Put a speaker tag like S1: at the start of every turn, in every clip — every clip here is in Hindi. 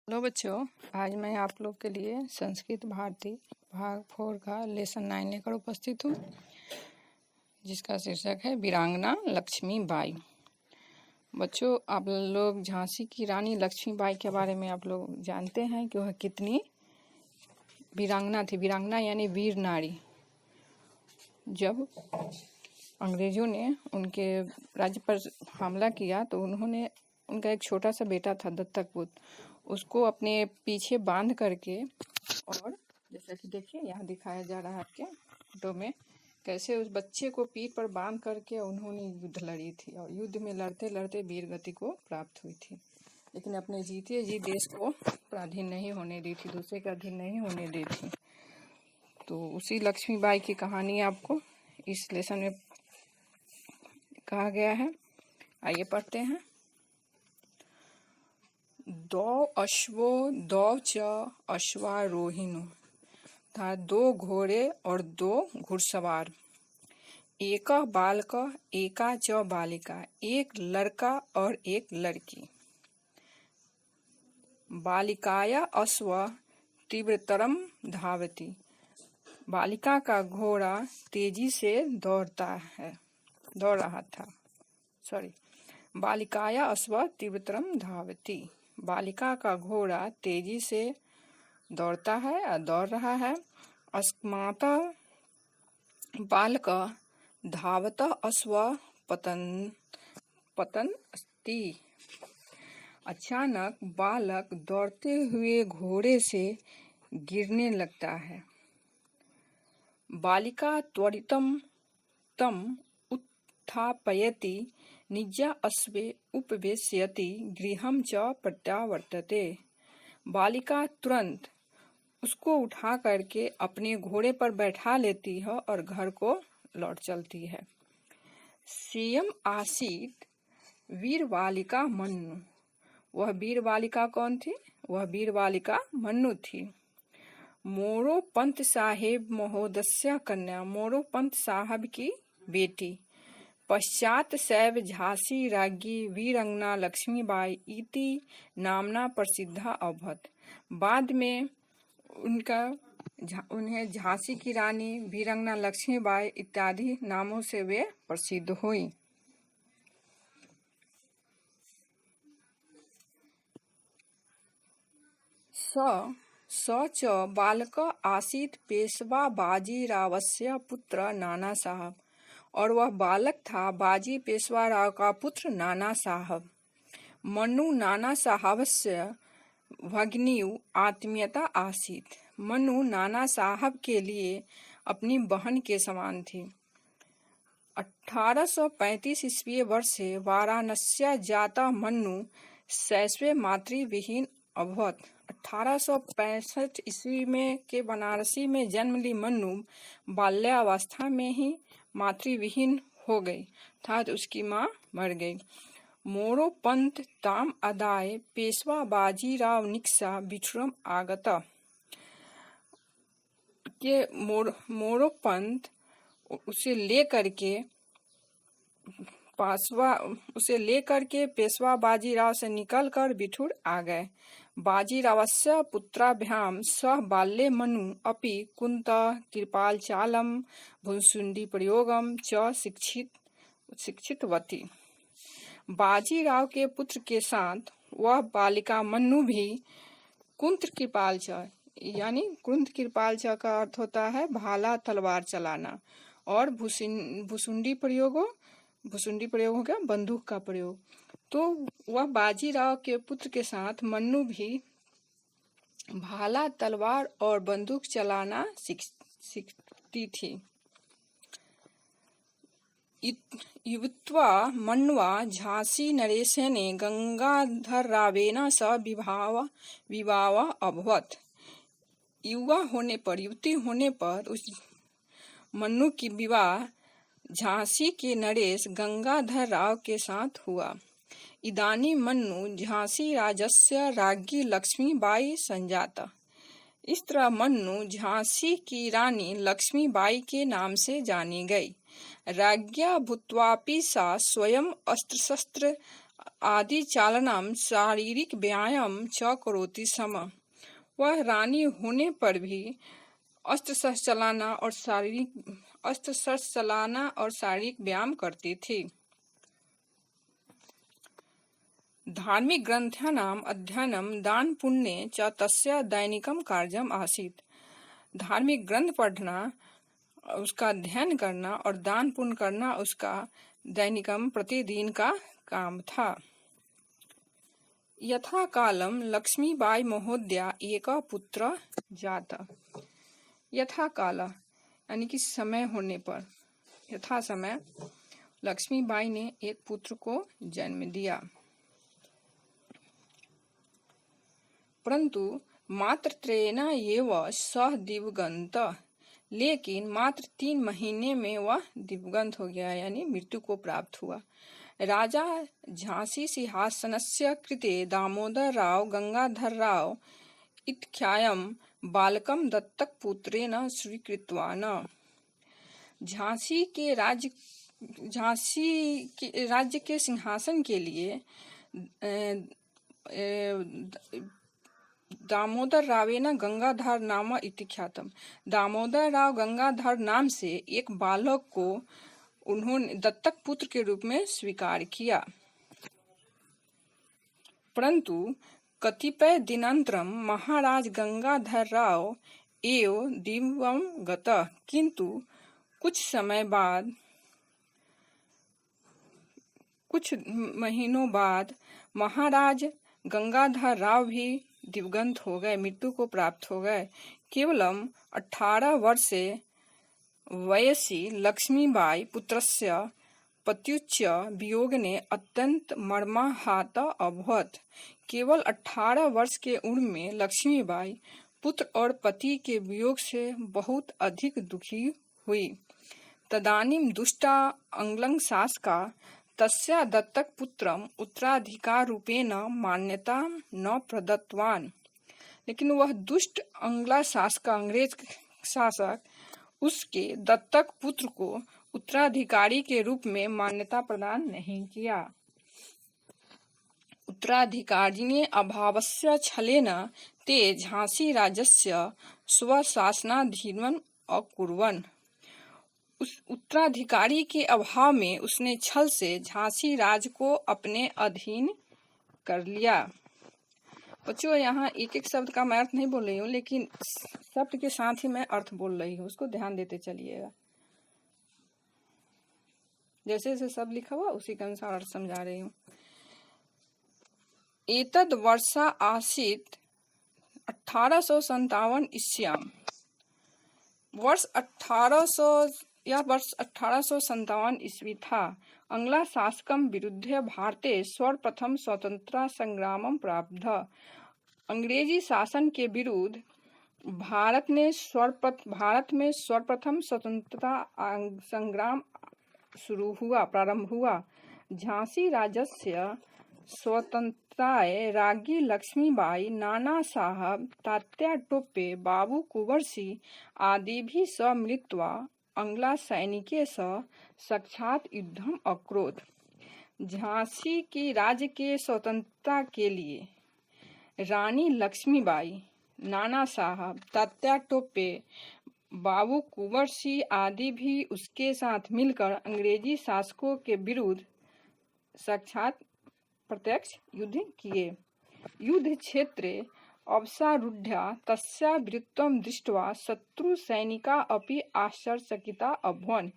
S1: हेलो बच्चों, आज मैं आप लोग के लिए संस्कृत भारती भाग 4 का लेसन 9 लेकर उपस्थित हूँ, जिसका शीर्षक है वीरांगना लक्ष्मीबाई। बच्चों, आप लोग झांसी की रानी लक्ष्मीबाई के बारे में आप लोग जानते हैं कि वह कितनी वीरांगना थी। वीरांगना यानी वीर नारी। जब अंग्रेजों ने उनके राज्य पर हमला किया तो उन्होंने उनका एक छोटा सा बेटा था, दत्तक पुत्र, उसको अपने पीछे बांध करके, और जैसा कि देखिए यहाँ दिखाया जा रहा है आपके फोटो में, कैसे उस बच्चे को पीठ पर बांध करके उन्होंने युद्ध लड़ी थी और युद्ध में लड़ते लड़ते वीर गति को प्राप्त हुई थी। लेकिन अपने जीते जी देश को पराधीन नहीं होने दी थी, दूसरे का अधीन नहीं होने दी थी। तो उसी लक्ष्मीबाई की कहानी आपको इस लेसन में कहा गया है। आइए पढ़ते हैं। दो अश्वो दो च अश्वारोहिणो, था 2 घोड़े और 2 घुड़सवार। एक बालक एका च बालिका, एक लड़का और एक लड़की। बालिकाया अश्व तीव्रतरम धावती, बालिका का घोड़ा तेजी से दौड़ रहा था। बालिकाया अश्व तीव्रतरम धावती, बालिका का घोड़ा तेजी से दौड़ रहा है। अस्मात् बालक धावत अश्व पतन अस्ति, अचानक बालक दौड़ते हुए घोड़े से गिरने लगता है। बालिका त्वरितं तम उत्थापयति, निजा अश्वे उपवेशयति, गृहं च प्रत्यावर्तते। बालिका तुरंत उसको उठा करके अपने घोड़े पर बैठा लेती है और घर को लौट चलती है। सेयम आसीत वीर बालिका मन्नु, वह वीर बालिका कौन थी? वह वीर बालिका मन्नु थी। मोरो पंत साहेब महोदय कन्या, मोरो पंत साहब की बेटी। पश्चात सैव झांसी राज्ञी वीरंगना लक्ष्मीबाई इति नामना प्रसिद्धा अभवत, बाद में उन्हें झांसी की रानी वीरंगना लक्ष्मीबाई इत्यादि नामों से वे प्रसिद्ध हुई। स च बालक आसीत पेशवा बाजीरावस्य पुत्र नाना साहब, और वह बालक था बाजी पेशवा राव का पुत्र नाना साहब। मनु नाना साहबस्य भगिनीव आत्मीयता आसीत, मनु नाना साहब के लिए अपनी बहन के समान थी। 1835 ईस्वी वर्षे वाराणस्या जाता मनु शैशवे मातृविहीन अभवत, 1865 ईस्वी में के बनारसी में जन्म ली मनु बाल्यावस्था में ही मातृविहीन हो गई, अर्थात उसकी माँ मर गई। मोरो पंत ताम अदाय पेशवा बाजीराव निक्सा बिछुरम आगत, के मोरो पंत उसे लेकर के पेशवा बाजीराव से निकलकर बिठूर आ गए। बाजीरावस्य पुत्राभ्याम सह बाल्ये मनु अपि कुंत कृपालचालम भुसुंडी प्रयोगम च शिक्षितवती, बाजीराव के पुत्र के साथ वह बालिका मनु भी कुंत कृपालचा, यानी कुंत कृपालचा का अर्थ होता है भाला तलवार चलाना, और भुसुंडी प्रयोग हो गया बंदूक का प्रयोग। तो वह बाजीराव के पुत्र के साथ मन्नु भी भाला तलवार और बंदूक चलाना सीखती थी। युवत्वा मन्वा झांसी नरेशेने गंगाधररावेन सह विवाह अभवत, युवती होने पर उस मन्नु की विवाह झांसी के नरेश गंगाधर राव के साथ हुआ। इदानी मन्नु झांसी राजस्य राज्ञी लक्ष्मीबाई संजाता, इस तरह मन्नु झांसी की रानी लक्ष्मीबाई के नाम से जानी गई। राज्ञा भूत्वापि सा स्वयं अस्त्र शस्त्र आदि चालनम शारीरिक व्यायाम च करोति स्म। वह रानी होने पर भी अस्त्र चलाना और शारीरिक व्यायाम करती थी। धार्मिक ग्रंथानाम अध्ययनम दान पुण्ये च तस्य दैनिकम कार्यम आसीत्। धार्मिक ग्रंथ पढ़ना, उसका अध्ययन करना और दान पुण्य करना उसका दैनिकम प्रतिदिन का काम था। यथा कालम लक्ष्मीबाई महोदया एक पुत्र जात। यथा काल यानी कि समय होने पर, यथा समय लक्ष्मीबाई ने एक पुत्र को जन्म दिया, परंतु मात्र त्रयेन एव सः दिवगंत। लेकिन मात्र 3 महीने में वह दिवगंत हो गया, यानी मृत्यु को प्राप्त हुआ। राजा झांसी सिंहासनस्य कृते दामोदरराव गंगाधरराव इत्याख्यं बालकं दत्तक पुत्रेण स्वीकृतवान्। झांसी के राज्य के सिंहासन के लिए दामोदर रावेन गंगाधर नाम इत्याख्यातम, दामोदर राव गंगाधर नाम से एक बालक को उन्होंने दत्तक पुत्र के रूप में स्वीकार किया। परंतु कतिपय दिनांतरम महाराज गंगाधर राव एव दिवं गतः। किंतु कुछ महीनों बाद महाराज गंगाधर राव भी दिवंगत हो गए, मृत्यु को प्राप्त हो गए। केवलम 18 वर्षे वयसि लक्ष्मीबाई पुत्रस्य पत्युच्च वियोगने अत्यंत मर्माहता अभवत्। केवल 18 वर्ष के उम्र में लक्ष्मीबाई पुत्र और पति के वियोग से बहुत अधिक दुखी हुई। तदानीं दुष्टा आंग्ल शासका तस्या दत्तक पुत्रम उत्तराधिकार रूपेण मान्यता न प्रदत्तवान्। लेकिन वह दुष्ट अंग्रेज शासक उसके दत्तक पुत्र को उत्तराधिकारी के रूप में मान्यता प्रदान नहीं किया। उत्तराधिकारिणे अभावस्य छलेन ते झांसी राज्यस्य स्वशासनाधीनम् अकुर्वन्। उस उत्तराधिकारी के अभाव में उसने छल से झांसी राज्य को अपने अधीन कर लिया। बच्चों, यहाँ एक एक शब्द का मैं अर्थ नहीं बोल रही हूँ, लेकिन शब्द के साथ ही मैं अर्थ बोल रही हूँ, उसको ध्यान देते चलिएगा। जैसे जैसे शब्द लिखा हुआ उसी के अनुसार अर्थ समझा रही हूँ। एतद वर्षा आसीत् 1857 ईस्याम। वर्ष 1857 ईस्वी था। अंग्ला शासकम विरुद्ध भारते सर्वप्रथम स्वतंत्रता संग्रामम प्रारब्ध। अंग्रेजी शासन के विरुद्ध भारत में सर्वप्रथम स्वतंत्रता संग्राम प्रारंभ हुआ। झांसी राज्यस्य स्वतंत्रताय राज्ञी लक्ष्मीबाई, नाना साहब, तात्या टोपे, बाबू कुंवर सिंह आदिभिः सह मिलित्वा आंग्ला सैनिकेन सह साक्षात् युद्धम् अकरोत्। झांसी की राज्य के स्वतंत्रता के लिए रानी लक्ष्मीबाई, नाना साहब, तात्या टोपे, बाबू कुंवर सिंह आदि भी उसके साथ मिलकर अंग्रेजी शासकों के विरुद्ध साक्षात प्रत्यक्ष युद्ध किए। युद्ध क्षेत्रे अवसारूढ्या तस्या वीरत्वं दृष्ट्वा शत्रु सैनिका अपि आश्चर्यचकिता अभवन्।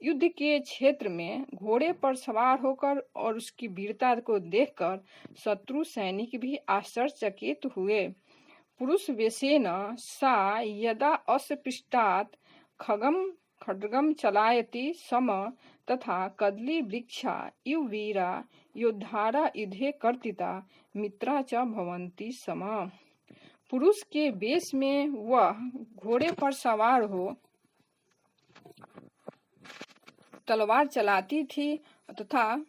S1: युद्ध के क्षेत्र में घोड़े पर सवार होकर और उसकी वीरता को देखकर शत्रु सैनिक भी आश्चर्यचकित हुए। पुरुष वेशेन सा यदा अस्पृष्टात् खड्गं चलायति स्म तथा कदली वृक्षा इव वीरा योद्धारा युद्धे कर्तिता मित्रा च भवन्ति स्म। पुरुष के वेश में वह घोड़े पर सवार हो तलवार चलाती थी तथा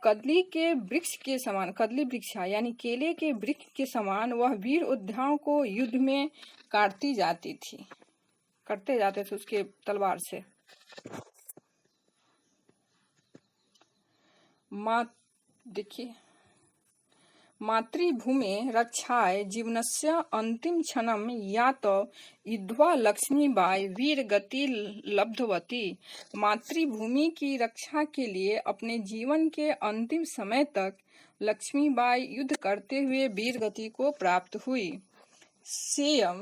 S1: कदली वृक्षा यानी केले के वृक्ष के समान वह वीर योद्धाओं को युद्ध में करते जाते थे उसके तलवार से। देखिए, मातृभूमि रक्षाय जीवनस्य अंतिम क्षणम या तो विधवा लक्ष्मीबाई वीर गति लब्धवती। मातृभूमि की रक्षा के लिए अपने जीवन के अंतिम समय तक लक्ष्मीबाई युद्ध करते हुए वीर गति को प्राप्त हुई। सेयं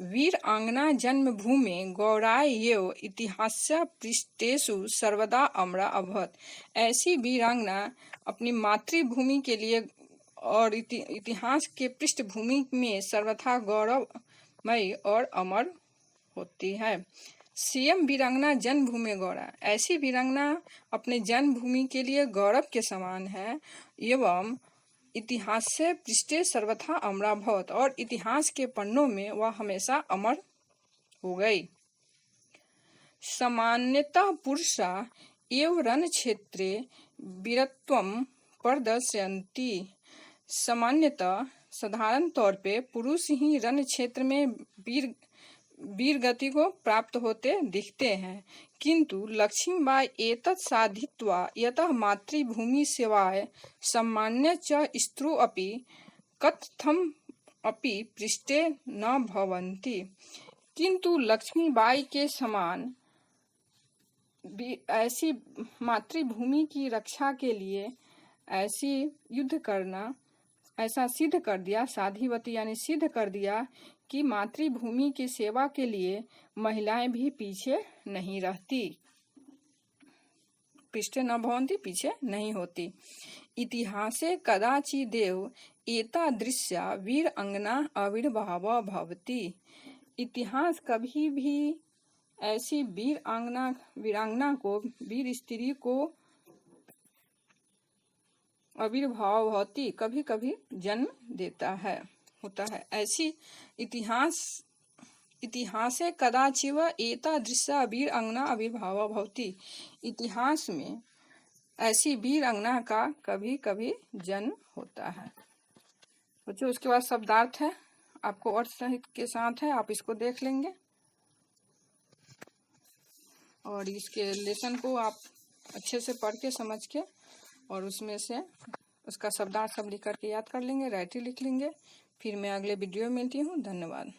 S1: वीरांगना जन्मभूमि गौरायेव इतिहास्य पृष्ठेषु सर्वदा अमरा अभवत्। ऐसी वीरांगना अपनी मातृभूमि के लिए और इतिहास के पृष्ठभूमि में सर्वथा गौरवमयी और अमर होती है। सीएम वीरांगना जन्मभूमि गौरा, ऐसी वीरांगना अपने जन्मभूमि के लिए गौरव के समान है एवं इतिहास से पृष्ठे सर्वथा अमरा भवत, और इतिहास के पन्नों में वह हमेशा अमर हो गई। सामान्यतः पुरुषा एव रण क्षेत्रे वीरत्वं प्रदर्शयन्ति। सामान्यतः साधारण तौर पे पुरुष ही रण क्षेत्र में वीर गति को प्राप्त होते दिखते हैं, किंतु लक्ष्मीबाई एतत् साधित्वा यतः मातृभूमि सेवाय सम्मान्य च स्त्रु अपि कथम अपि पृष्ठे न भवन्ति। किंतु लक्ष्मीबाई के समान ऐसी मातृभूमि की रक्षा के लिए ऐसी युद्ध करना ऐसा सिद्ध कर दिया, साधिवती यानी सिद्ध कर दिया कि मातृभूमि की सेवा के लिए महिलाएं भी पीछे नहीं रहती, पृष्ठे न भवन्ति, पीछे नहीं होती। इतिहासे कदाचिदेव एतादृश्या वीर अंगना आविर्भाव भवति। इतिहास कभी भी ऐसी वीरांगना को, वीर स्त्री को आविर्भाव होती, कभी कभी जन्म देता है, होता है। ऐसी इतिहासे कदाचिव एतादृशा वीर अंगना आविर्भाव भवति। इतिहास में ऐसी वीर अंगना का कभी कभी जन्म होता है। बच्चों, उसके बाद शब्दार्थ है, आपको अर्थ सहित के साथ है, आप इसको देख लेंगे और इसके लेसन को आप अच्छे से पढ़ के समझ के और उसमें से उसका शब्दार्थ सब लिख करके याद कर लेंगे, राइटिंग लिख लेंगे। फिर मैं अगले वीडियो में मिलती हूँ। धन्यवाद।